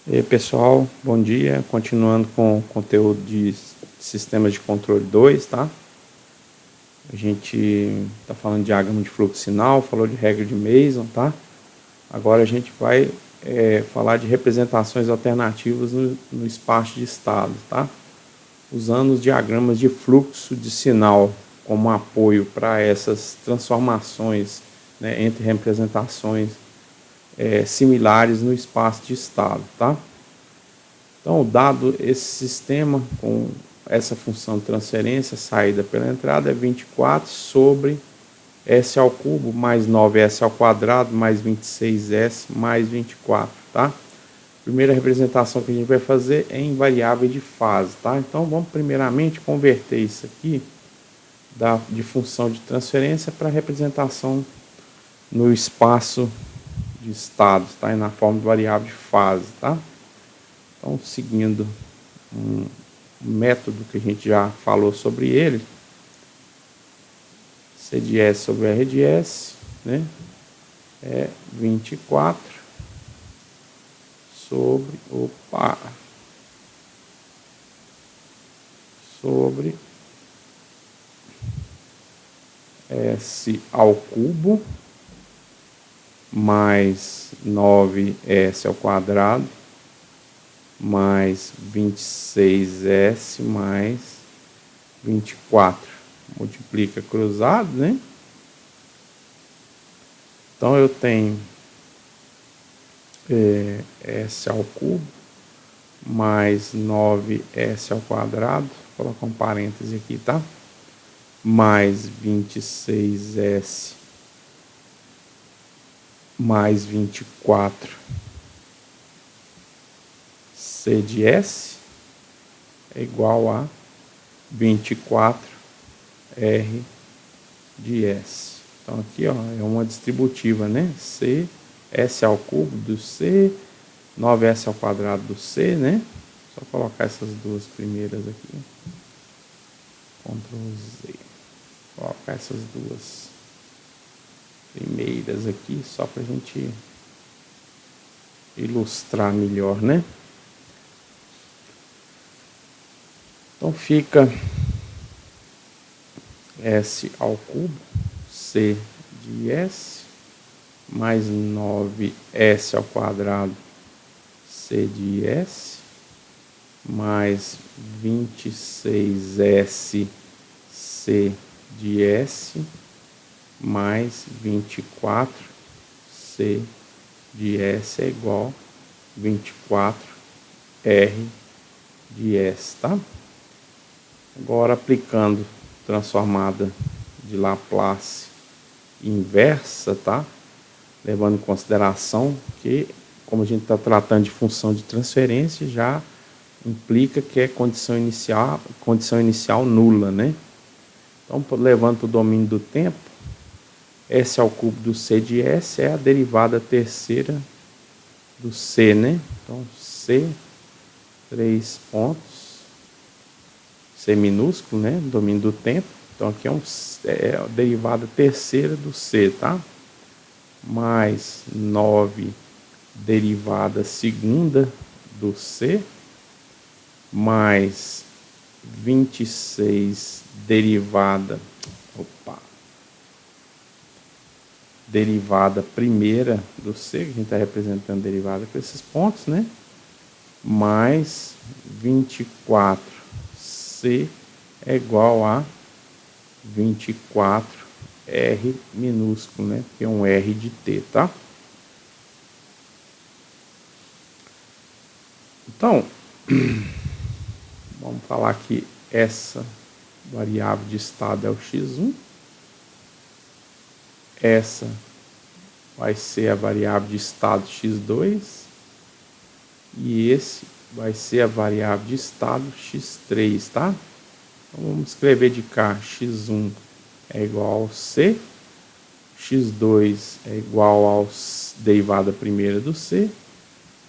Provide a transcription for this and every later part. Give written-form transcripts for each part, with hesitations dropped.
E aí, pessoal, bom dia. Continuando com o conteúdo de sistemas de controle 2, tá? A gente está falando de diagrama de fluxo sinal, falou de regra de Mason, tá? Agora a gente vai falar de representações alternativas no espaço de estado, tá? Usando os diagramas de fluxo de sinal como apoio para essas transformações, né, entre representações similares no espaço de estado, tá? Então, dado esse sistema com essa função de transferência, saída pela entrada é 24 sobre S ao cubo mais 9S ao quadrado mais 26S mais 24, tá? Primeira representação que a gente vai fazer é em variável de fase, tá? Então, vamos primeiramente converter isso aqui de função de transferência para representação no espaço de estados, tá? E na forma de variável de fase, tá? Então, seguindo um método que a gente já falou sobre ele, C de S sobre R de S, né? É 24 sobre, sobre S ao cubo mais 9S ao quadrado mais 26S mais 24. Multiplica cruzado, né? Então eu tenho S ao cubo mais 9S ao quadrado, vou colocar um parêntese aqui, tá? Mais 26S mais 24 C de S é igual a 24 R de S. Então aqui, ó, é uma distributiva, né? C, S ao cubo do C, 9S ao quadrado do C, né? Só colocar essas duas primeiras aqui. Ctrl Z. Colocar essas duas primeiras aqui, só para a gente ilustrar melhor, né? Então fica S ao cubo, C de S, mais 9S ao quadrado, C de S, mais 26S, C de S, mais 24, C de S é igual a 24, R de S, tá? Agora, aplicando transformada de Laplace inversa, tá? Levando em consideração que, como a gente está tratando de função de transferência, já implica que é condição inicial nula, né? Então, levando para o domínio do tempo, S ao cubo do C de S é a derivada terceira do C, né? Então, C, 3 pontos, C minúsculo, né? Domínio do tempo. Então, aqui é a derivada terceira do C, tá? Mais 9 derivada segunda do C, mais 26 derivada primeira do C, que a gente está representando derivada com esses pontos, né? Mais 24C é igual a 24 R minúsculo, né? Que é um R de T, tá? Então, vamos falar que essa variável de estado é o x1. Essa vai ser a variável de estado x2. E esse vai ser a variável de estado x3, tá? Então, vamos escrever de cá, x1 é igual ao C, x2 é igual ao derivada primeira do C,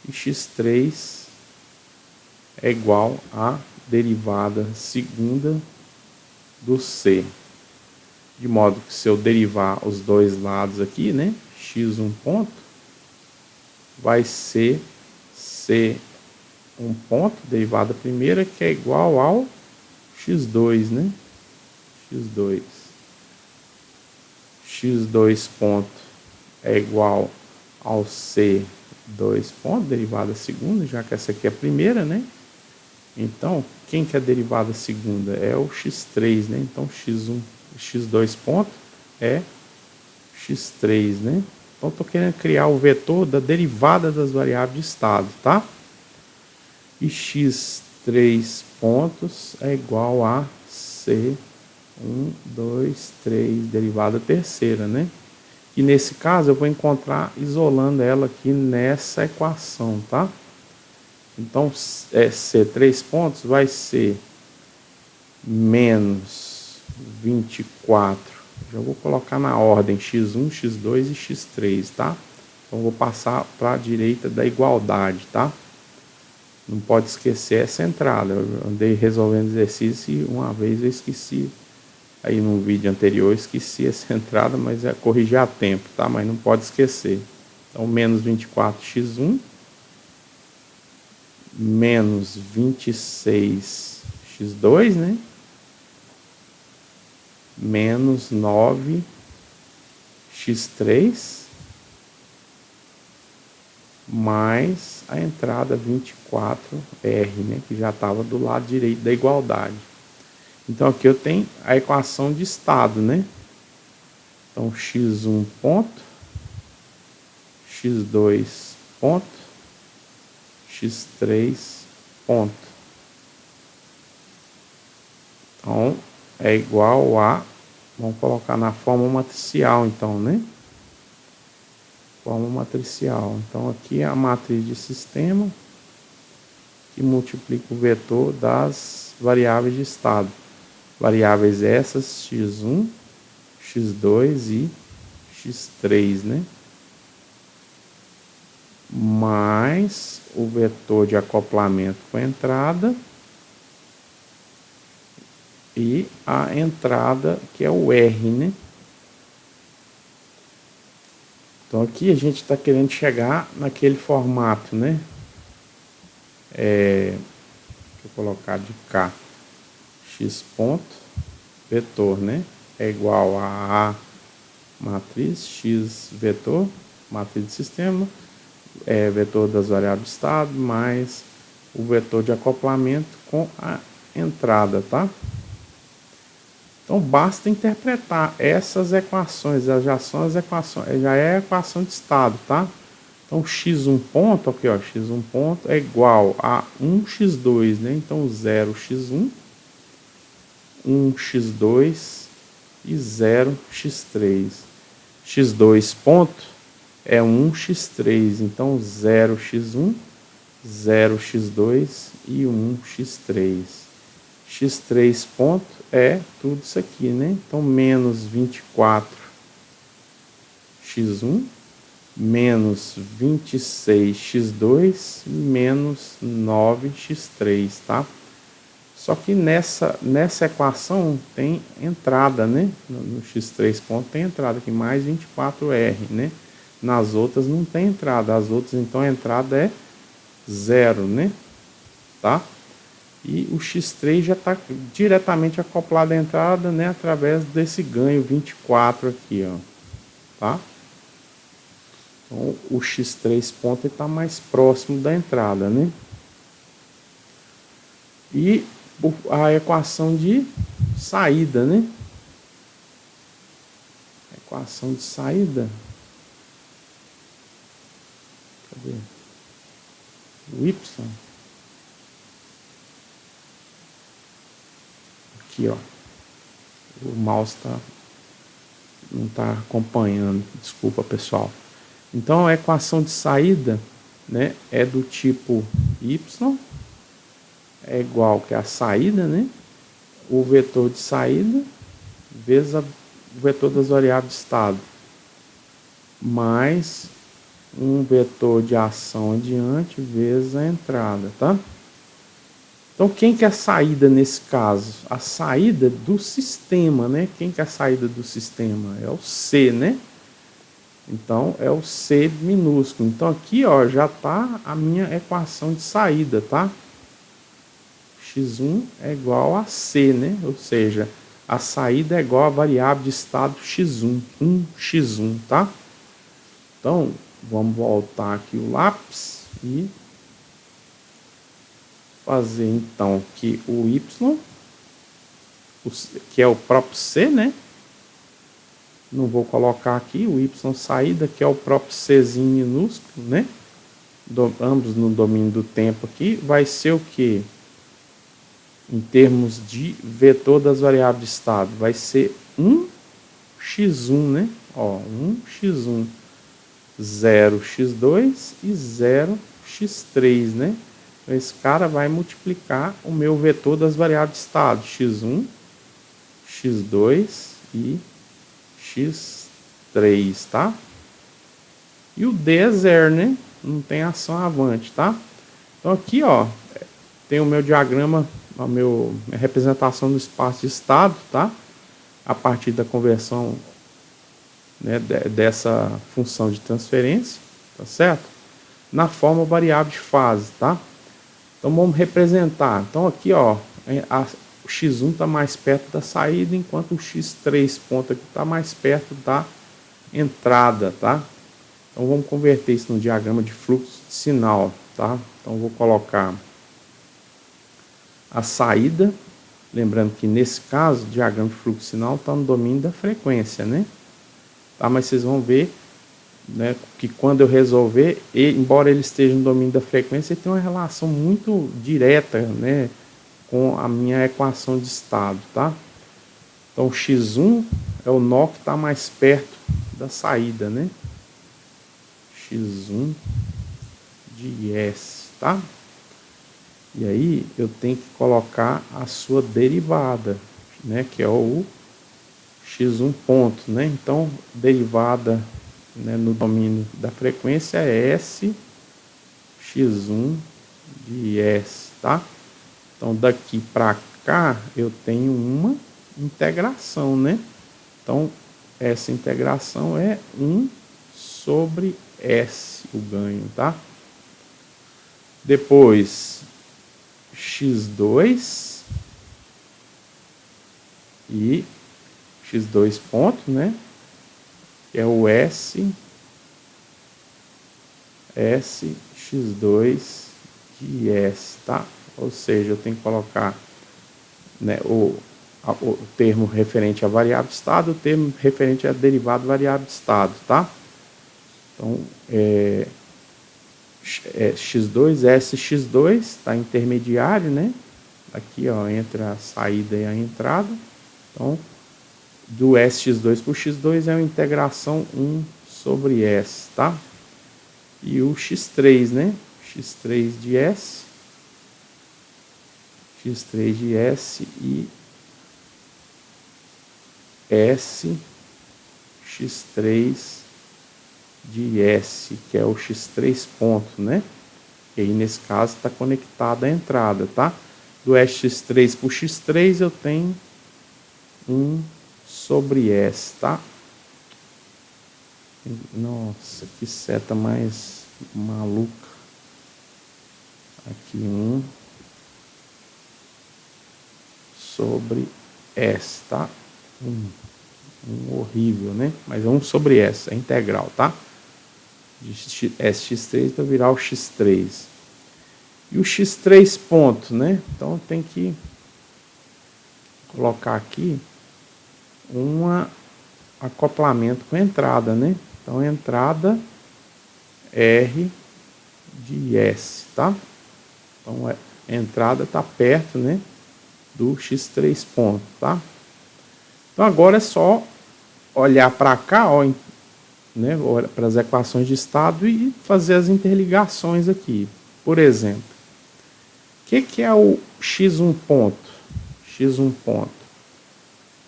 e x3 é igual à derivada segunda do C. De modo que se eu derivar os dois lados aqui, né, x1 ponto, vai ser C um ponto, derivada primeira, que é igual ao x2, né? x2. x2 ponto é igual ao c2 ponto, derivada segunda, já que essa aqui é a primeira, né? Então, quem que é a derivada segunda? É o x3, né? Então, x2 ponto é x3, né? Então, estou querendo criar o vetor da derivada das variáveis de estado, tá? E x3 pontos é igual a c1, 2, 3, derivada terceira, né? E nesse caso eu vou encontrar isolando ela aqui nessa equação, tá? Então, C3 pontos vai ser menos 24. Já vou colocar na ordem x1, x2 e x3, tá? Então, vou passar para a direita da igualdade, tá? Não pode esquecer essa entrada. Eu andei resolvendo exercício e uma vez eu esqueci. Aí no vídeo anterior eu esqueci essa entrada, mas é corrigir a tempo, tá? Mas não pode esquecer. Então, menos 24x1 menos 26x2, né? Menos 9x3 mais a entrada 24R, né? Que já estava do lado direito da igualdade. Então aqui eu tenho a equação de estado, né? Então x1 ponto, x2 ponto, x3 ponto. Então é igual a, vamos colocar na forma matricial então, né? Forma matricial. Então aqui é a matriz de sistema que multiplica o vetor das variáveis de estado. Variáveis essas, x1, x2 e x3, né? Mais o vetor de acoplamento com a entrada e a entrada que é o R, né? Então aqui a gente está querendo chegar naquele formato, né? Deixa eu colocar de cá. X ponto, vetor, né? É igual a matriz, x vetor, matriz de sistema, vetor das variáveis de estado, mais o vetor de acoplamento com a entrada, tá? Então, basta interpretar essas equações, já são as equações, já é a equação de estado, tá? Então, x1 ponto, aqui ó, x1 ponto é igual a 1x2, né? Então, 0x1, 1x2 e 0x3. x2 ponto é 1x3, então 0x1, 0x2 e 1x3. x3 ponto é tudo isso aqui, né? Então, menos 24x1, menos 26x2, menos 9x3, tá? Só que nessa equação tem entrada, né? No x3 ponto tem entrada aqui, mais 24R, né? Nas outras não tem entrada, as outras então a entrada é 0, né? Tá? E o x3 já está diretamente acoplado à entrada, né? Através desse ganho 24 aqui, ó. Tá? Então o x3 ponto está mais próximo da entrada, né? E a equação de saída, né? Equação de saída. Cadê? O y. Aqui, ó. O mouse não está acompanhando. Desculpa, pessoal. Então, a equação de saída, né, é do tipo y é igual que a saída, né? O vetor de saída vezes o vetor das variáveis de estado mais um vetor de ação adiante vezes a entrada, tá? Então, quem que é a saída nesse caso? A saída do sistema, né? Quem que é a saída do sistema? É o C, né? Então, é o C minúsculo. Então, aqui, ó, já está a minha equação de saída, tá? X1 é igual a C, né? Ou seja, a saída é igual a variável de estado X1, 1x1, tá? Então, vamos voltar aqui o lápis e fazer, então, que o Y, que é o próprio C, né? Não vou colocar aqui o Y saída, que é o próprio Czinho minúsculo, né? Ambos no domínio do tempo aqui, vai ser o que? Em termos de vetor das variáveis de estado, vai ser 1x1, né? Ó, 1x1, 0x2 e 0x3, né? Então, esse cara vai multiplicar o meu vetor das variáveis de estado, x1, x2 e x3, tá? E o D é zero, né? Não tem ação avante, tá? Então aqui, ó, tem o meu diagrama, minha representação do espaço de estado, tá? A partir da conversão, né, dessa função de transferência, tá certo? Na forma variável de fase, tá? Então vamos representar. Então aqui, ó, o x1 está mais perto da saída, enquanto o x3 ponto aqui está mais perto da entrada, tá? Então vamos converter isso no diagrama de fluxo de sinal, tá? Então vou colocar a saída, lembrando que nesse caso o diagrama de fluxo de sinal está no domínio da frequência, né? Tá? Mas vocês vão ver, né, que quando eu resolver, embora ele esteja no domínio da frequência, ele tem uma relação muito direta, né, com a minha equação de estado, tá? Então x1 é o nó que está mais perto da saída, né? x1 de S, tá? E aí eu tenho que colocar a sua derivada, né, que é o x1 ponto, né? Então, derivada, né, no domínio da frequência é S x1 de S, tá? Então, daqui para cá eu tenho uma integração, né? Então, essa integração é 1 sobre S, o ganho, tá? Depois, x2 e x2 ponto, né? Que é o S x2 de S, tá? Ou seja, eu tenho que colocar, né, o termo referente à variável de estado, o termo referente à derivada variável de estado, tá? Então, x2, sx2, está intermediário, né? Aqui, ó, entre a saída e a entrada. Então, do sx2 por x2 é uma integração 1 sobre S, tá? E o x3, né? x3 de S. x3 de S e S x3 de S, que é o x3 ponto, né? E aí, nesse caso, está conectada à entrada, tá? Do sx3 por x3 eu tenho 1 sobre S, tá? Nossa, que seta mais maluca. Aqui 1 sobre S, tá? 1 horrível, né? Mas é 1 sobre S, é integral, tá? De sx3 para virar o x3. E o x3 ponto, né? Então tem que colocar aqui um acoplamento com a entrada, né? Então entrada R de S, tá? Então a entrada está perto, né, do x3 ponto, tá? Então agora é só olhar para cá, ó, né, para as equações de estado e fazer as interligações aqui. Por exemplo, o que é o x1 ponto? x1 ponto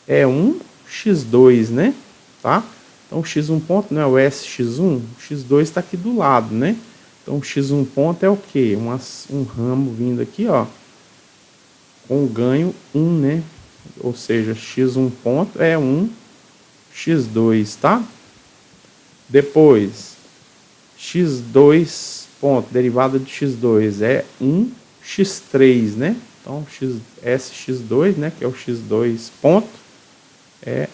é 1 x2, né? Tá? Então o x1 ponto não é o sx1, o x2 está aqui do lado, né? Então o x1 ponto é o quê? Um ramo vindo aqui, ó, com ganho 1, né? Ou seja, x1 ponto é 1 x2, tá? Depois, x2 ponto, derivada de x2 é 1x3, né? Então, sx2, né, que é o x2 ponto, é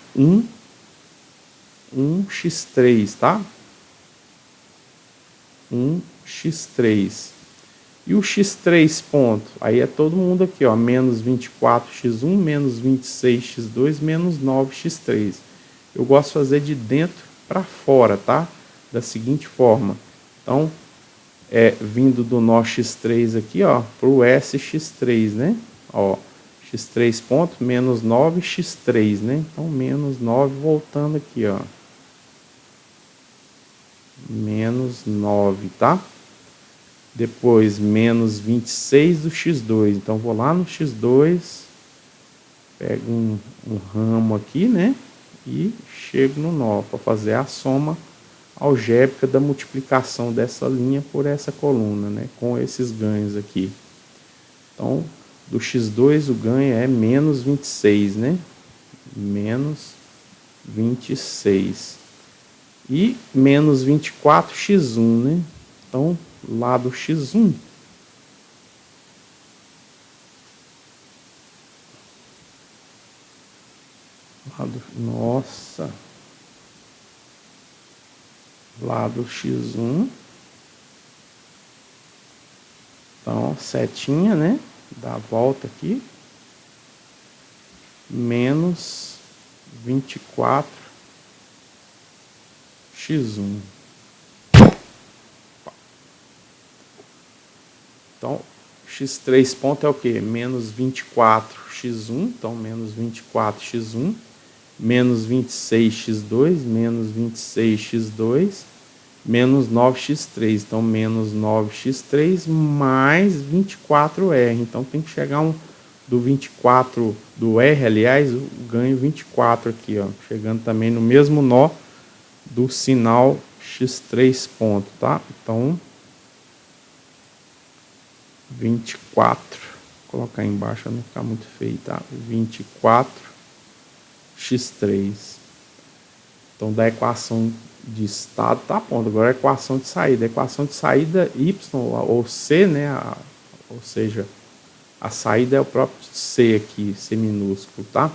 1x3, tá? 1x3. E o x3 ponto, aí é todo mundo aqui, ó, menos 24x1, menos 26x2, menos 9x3. Eu gosto de fazer de dentro para fora, tá? Da seguinte forma. Então, vindo do nó x3 aqui, ó, para o sx3, né? Ó, x3 ponto, menos 9x3, né? Então, menos 9 voltando aqui, ó. Menos 9, tá? Depois, menos 26 do x2. Então, vou lá no x2, pego um ramo aqui, né? E chego no nó para fazer a soma algébrica da multiplicação dessa linha por essa coluna, né? Com esses ganhos aqui. Então, do x2 o ganho é menos 26, né? Menos 26. E menos 24x1, né? Então, lá do x1, nossa, lá do x1, então, setinha, né? Dá a volta aqui, menos 24x1. Então, x3 ponto é o que? Menos 24x1, então menos 24x1, menos 26x2, menos 26x2, menos 9x3, então menos 9x3 mais 24R, então tem que chegar do 24, do R, aliás, o ganho 24 aqui, ó, chegando também no mesmo nó do sinal x3 ponto, tá? Então, 24, vou colocar aí embaixo para não ficar muito feio, tá? 24x3. Então, da equação de estado tá pronto. Agora a equação de saída. A equação de saída y ou c, né? Ou seja, a saída é o próprio c aqui, c minúsculo, tá?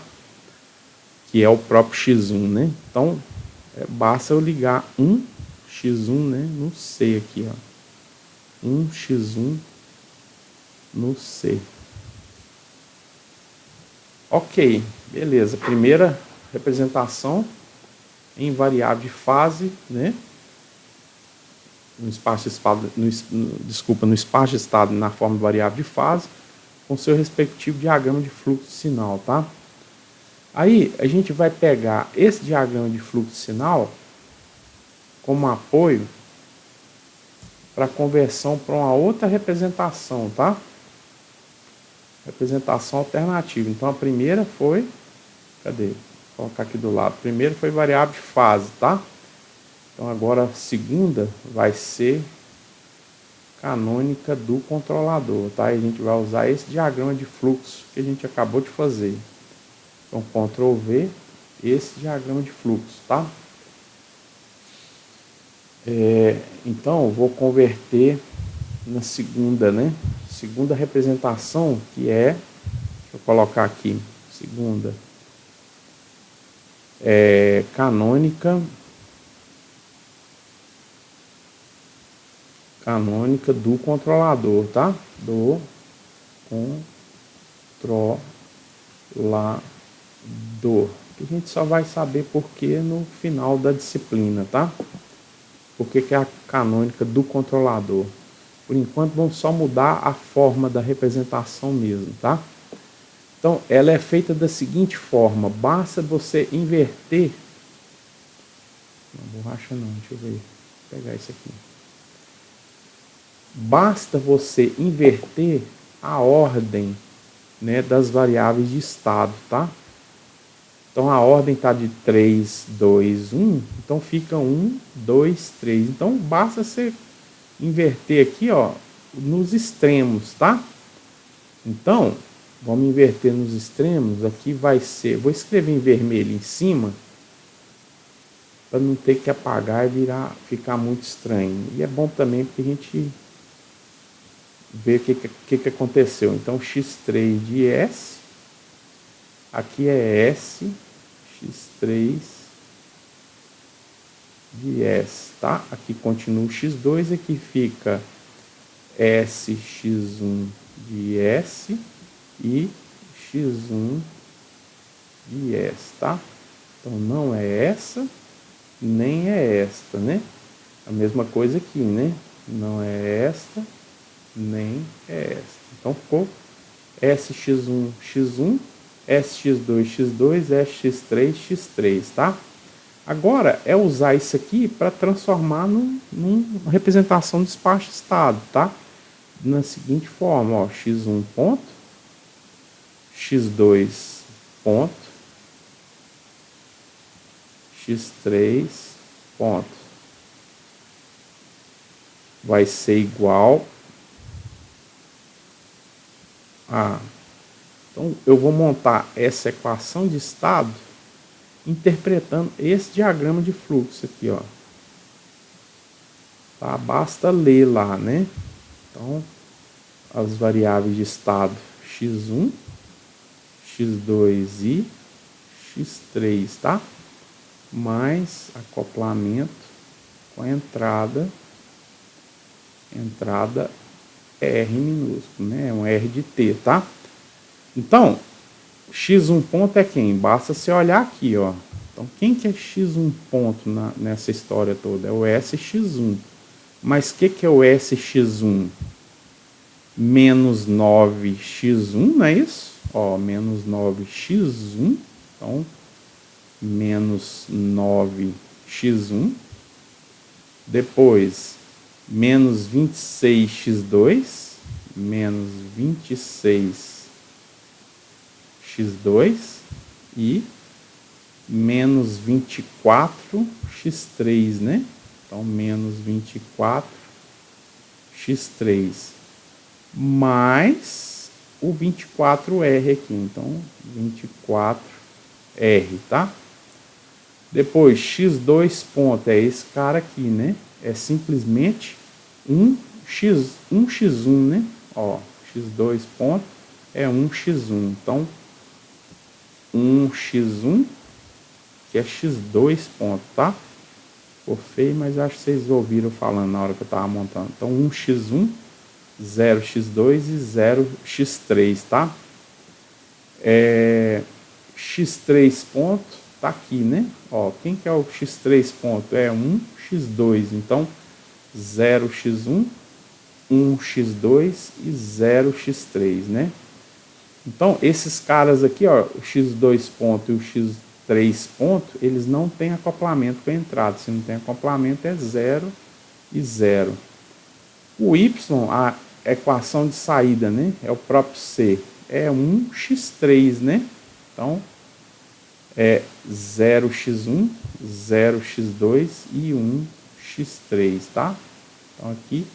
Que é o próprio x1, né? Então, basta eu ligar 1x1, né? No c aqui, ó. 1x1 no C. Ok, beleza. Primeira representação em variável de fase, né? No espaço de estado, no espaço de estado na forma de variável de fase, com seu respectivo diagrama de fluxo de sinal, tá? Aí a gente vai pegar esse diagrama de fluxo de sinal como apoio para conversão para uma outra representação, tá? Representação alternativa. Então a primeira foi, cadê? Vou colocar aqui do lado. A primeira foi variável de fase, tá? Então agora a segunda vai ser canônica do controlador, tá? E a gente vai usar esse diagrama de fluxo que a gente acabou de fazer. Então Ctrl V, esse diagrama de fluxo, tá? Então eu vou converter na segunda, né? Segunda representação, que é, deixa eu colocar aqui, segunda, canônica do controlador, tá? Do controlador. Que a gente só vai saber por que no final da disciplina, tá? Por que é a canônica do controlador? Por enquanto, vamos só mudar a forma da representação mesmo, tá? Então, ela é feita da seguinte forma. Basta você inverter... Não, borracha não, deixa eu ver. Vou pegar isso aqui. Basta você inverter a ordem, né, das variáveis de estado, tá? Então, a ordem está de 3, 2, 1. Então, fica 1, 2, 3. Então, basta você inverter aqui, ó, nos extremos, tá? Então, vamos inverter nos extremos. Aqui vai ser, vou escrever em vermelho em cima, para não ter que apagar e ficar muito estranho. E é bom também porque a gente vê o que aconteceu. Então, x3 de S, aqui é S, x3 de S, tá? Aqui continua o x2, aqui fica SX1 de S e X1 de S, tá? Então, não é essa, nem é esta, né? A mesma coisa aqui, né? Não é esta, nem é esta. Então, ficou SX1, X1, SX2, X2, SX3, X3, tá? Agora, é usar isso aqui para transformar numa representação de espaço-estado, tá? Na seguinte forma, ó, x1 ponto, x2 ponto, x3 ponto. Vai ser igual a... Então, eu vou montar essa equação de estado interpretando esse diagrama de fluxo aqui, ó. Tá? Basta ler lá, né? Então, as variáveis de estado x1, x2 e x3, tá? Mais acoplamento com a entrada R minúsculo, né? Um R de T, tá? Então, x1 ponto é quem? Basta você olhar aqui, ó. Então, quem que é x1 ponto nessa história toda? É o SX1. Mas o que é o SX1? Menos 9x1, não é isso? Ó, menos 9x1. Então, menos 9x1. Depois, menos 26x2. Menos 26x2. E menos 24x3, né? Então, menos 24x3 mais o 24R aqui. Então, 24R, tá? Depois, x2 ponto é esse cara aqui, né? É simplesmente 1x1, né? Ó, x2 ponto é 1x1. Então, 1x1, que é x2 ponto, tá? Ficou feio, mas acho que vocês ouviram falando na hora que eu tava montando. Então, 1x1, 0x2 e 0x3, tá? X3 ponto tá aqui, né? Ó, quem que é o x3 ponto? É 1x2, então 0x1, 1x2 e 0x3, né? Então, esses caras aqui, ó, o x2 ponto e o x3 ponto, eles não têm acoplamento com a entrada. Se não tem acoplamento, é 0 e 0. O y, a equação de saída, né? É o próprio C. É 1x3, né? Então, é 0x1, 0x2 e 1x3, tá? Então, aqui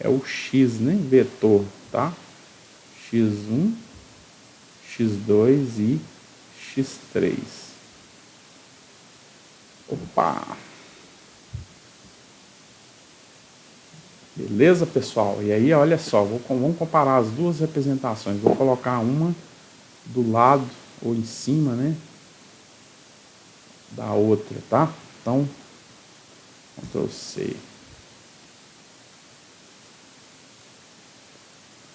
é o x, né? Vetor, tá? x1, x2 e x3. Opa! Beleza, pessoal? E aí, olha só, vamos comparar as duas representações. Vou colocar uma do lado ou em cima, né, da outra, tá? Então, Ctrl C,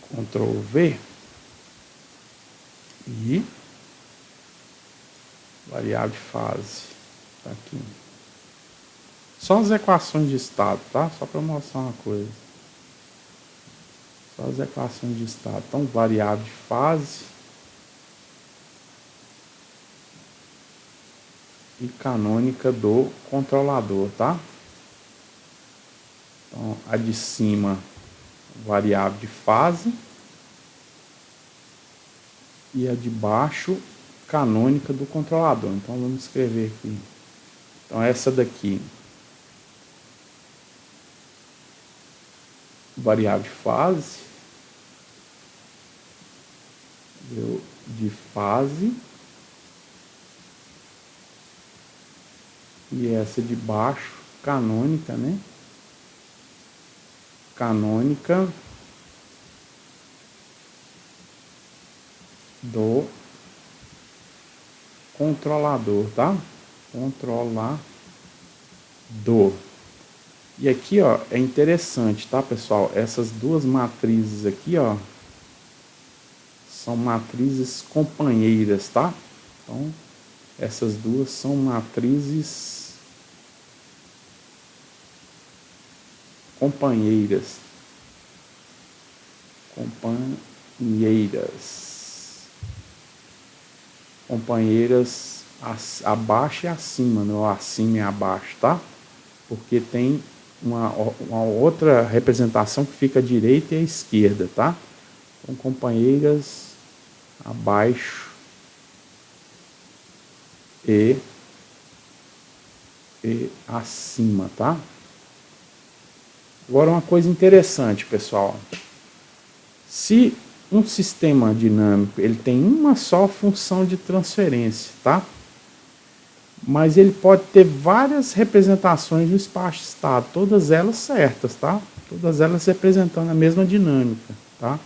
Ctrl V e variável de fase, tá aqui. Só as equações de estado, tá? Só para mostrar uma coisa. Só as equações de estado. Então, variável de fase e canônica do controlador, tá? Então, a de cima, variável de fase, e a de baixo, canônica do controlador. Então, vamos escrever aqui. Então, essa daqui, variável de fase, de fase, E essa de baixo, canônica, né? Canônica do controlador, tá? Controlador. E aqui, ó, é interessante, tá, pessoal? Essas duas matrizes aqui, ó, são matrizes companheiras, tá? Então, essas duas são matrizes companheiras. Companheiras abaixo e acima, né? Ou acima e abaixo, tá? Porque tem uma outra representação que fica à direita e à esquerda, tá? Então, companheiras abaixo e acima, tá? Agora, uma coisa interessante, pessoal. Se um sistema dinâmico ele tem uma só função de transferência, tá? Mas ele pode ter várias representações do espaço-estado, todas elas certas, tá? Todas elas representando a mesma dinâmica, tá?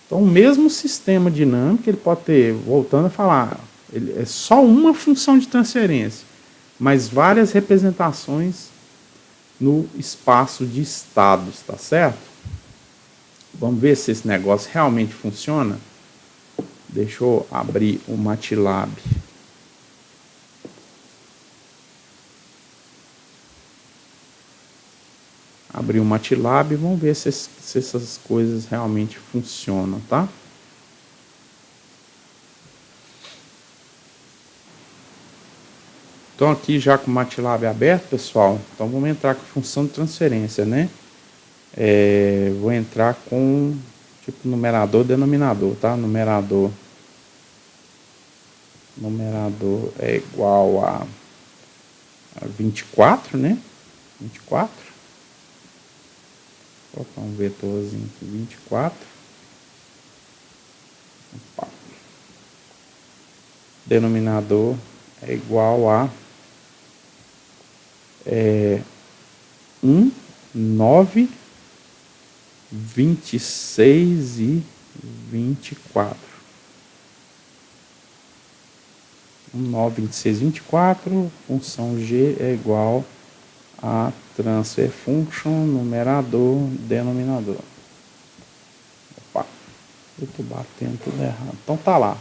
Então, o mesmo sistema dinâmico, ele pode ter, voltando a falar, ele é só uma função de transferência, mas várias representações no espaço de estados, tá certo? Vamos ver se esse negócio realmente funciona. Deixa eu abrir o MATLAB. Abrir o MATLAB e vamos ver se essas coisas realmente funcionam, tá? Então aqui já com o MATLAB aberto, pessoal, então vamos entrar com a função de transferência, né? Vou entrar com tipo numerador, denominador, tá? Numerador é igual a 24, né? 24. Vou colocar um vetorzinho aqui, 24. Opa. Denominador é igual a 1, 9, 26 e 24. 1, 9, 26 e 24. Função G é igual a transfer function, numerador, denominador. Opa, eu tô batendo tudo errado. Então tá lá.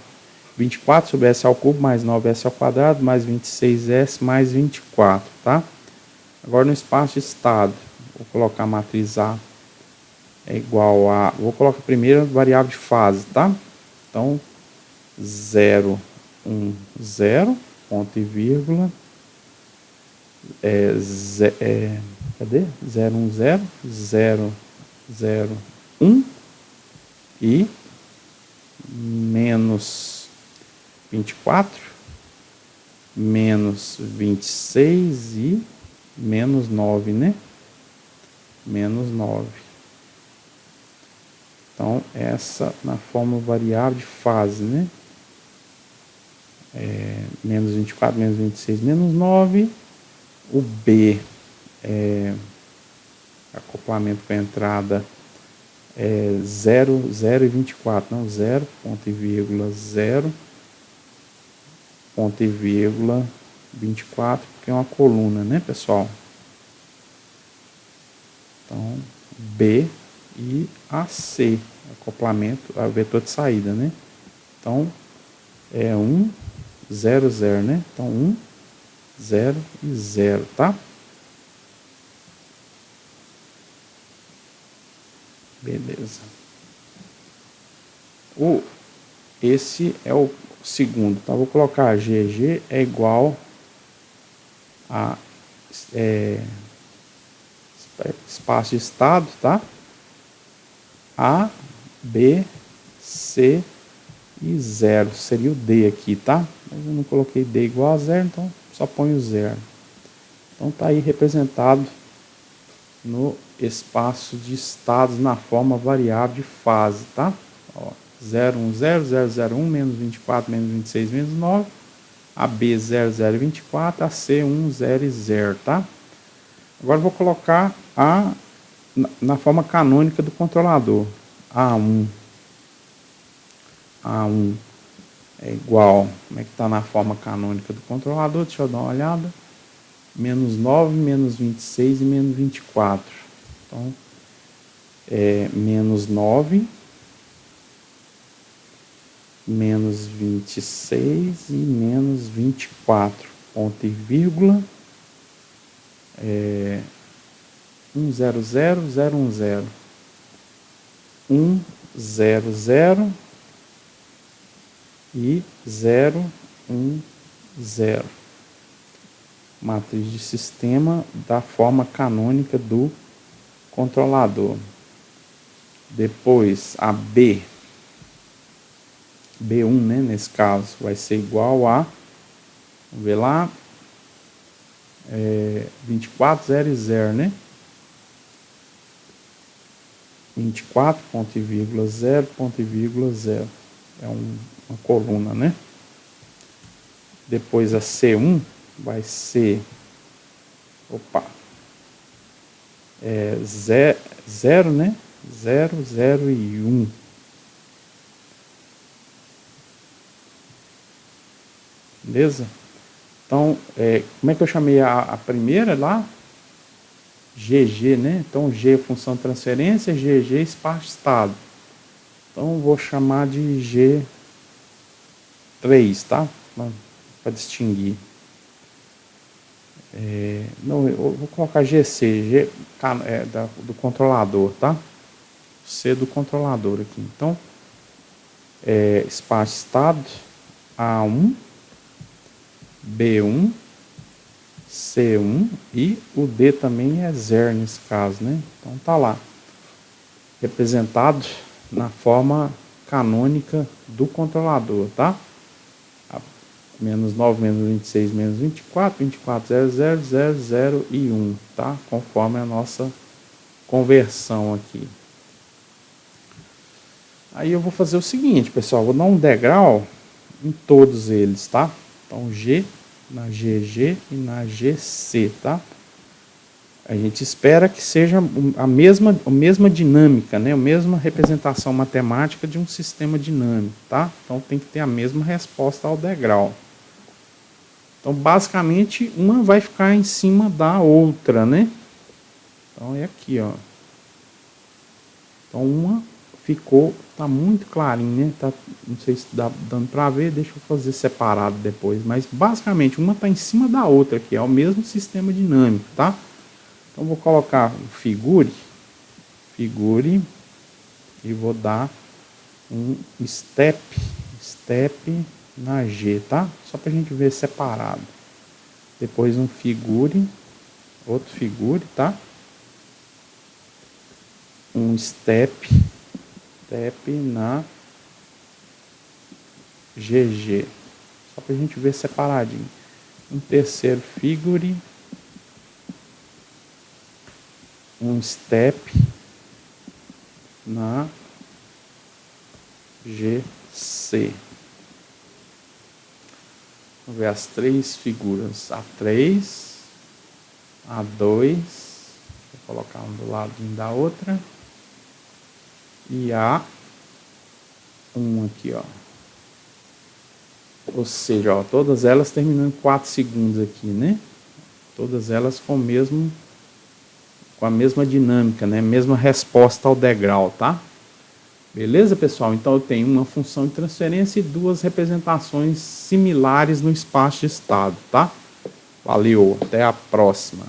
24 sobre S ao cubo mais 9S ao quadrado mais 26S mais 24, tá? Agora no espaço de estado, vou colocar a matriz A é igual a... Vou colocar primeiro a variável de fase, tá? Então, 0, 1, 0, ponto e vírgula. Cadê? 0, 1, 0, 0, 0, 1 e menos 24, menos 26 e menos 9, né? Menos 9. Então, essa na forma variável de fase, né? Menos 24, menos 26, menos 9. O B acoplamento com a entrada é 0, 0 e 24, não, 0, ponto e vírgula, 0, ponto e vírgula, 24, porque é uma coluna, né, pessoal? Então, B e AC, acoplamento, a vetor de saída, né? Então, é 1, 0, 0, né? Então, 1, 0 e 0, tá? Beleza. Esse é o segundo, tá? Vou colocar GG é igual a espaço de estado, tá? A, B, C e 0. Seria o D aqui, tá? Mas eu não coloquei D igual a 0, então só ponho 0. Então tá aí representado no espaço de estados na forma variável de fase, tá? Ó, 0, 1, 0, 0, 0, 1, menos 24, menos 26, menos 9. a B 0024, a C 100, tá? Agora eu vou colocar na forma canônica do controlador. A1 é igual, como é que está na forma canônica do controlador? Deixa eu dar uma olhada. Menos 9, menos 26 e menos 24. Então, menos 9, menos 26 e menos 24. Ponto e vírgula. 100010. 100 e 010. Matriz de sistema da forma canônica do controlador. Depois a B1, né, nesse caso, vai ser igual a, vamos ver lá, 2400, né? 24, ponto e vírgula 0, ponto e vírgula 0. É uma coluna, né? Depois a C1 vai ser, 0, né? 0, 0 e 1. Beleza? Então, como é que eu chamei a primeira lá? GG, né? Então, G é função de transferência, GG espaço estado. Então, eu vou chamar de G3, tá? Para distinguir. Não, eu vou colocar GC, do controlador, tá? C do controlador aqui. Então, espaço estado, A1, B1, C1 e o D também é 0 nesse caso, né? Então tá lá, representado na forma canônica do controlador, tá? Menos 9, menos 26, menos 24, 24, 00, 00 e 1, tá? Conforme a nossa conversão aqui. Aí eu vou fazer o seguinte, pessoal, vou dar um degrau em todos eles, tá? Então G na GG e na GC, tá? A gente espera que seja a mesma dinâmica, né? A mesma representação matemática de um sistema dinâmico, tá? Então tem que ter a mesma resposta ao degrau. Então basicamente uma vai ficar em cima da outra, né? Então é aqui, ó. Então uma ficou, tá muito clarinho, né? Tá, não sei se dá dando para ver, deixa eu fazer separado depois, mas basicamente uma tá em cima da outra aqui, é o mesmo sistema dinâmico, tá? Então vou colocar o figure e vou dar um step na G, tá? Só pra gente ver separado. Depois um figure, outro figure, tá? Um step na GG, só para a gente ver separadinho. Um terceiro figure, um step na GC. Vamos ver as três figuras, A3, A2, vou colocar um do ladinho da outra, e A1 aqui, ó. Ou seja, ó, todas elas terminando em 4 segundos aqui, né? Todas elas com a mesma dinâmica, né? Mesma resposta ao degrau, tá? Beleza, pessoal? Então eu tenho uma função de transferência e duas representações similares no espaço de estado, tá? Valeu, até a próxima.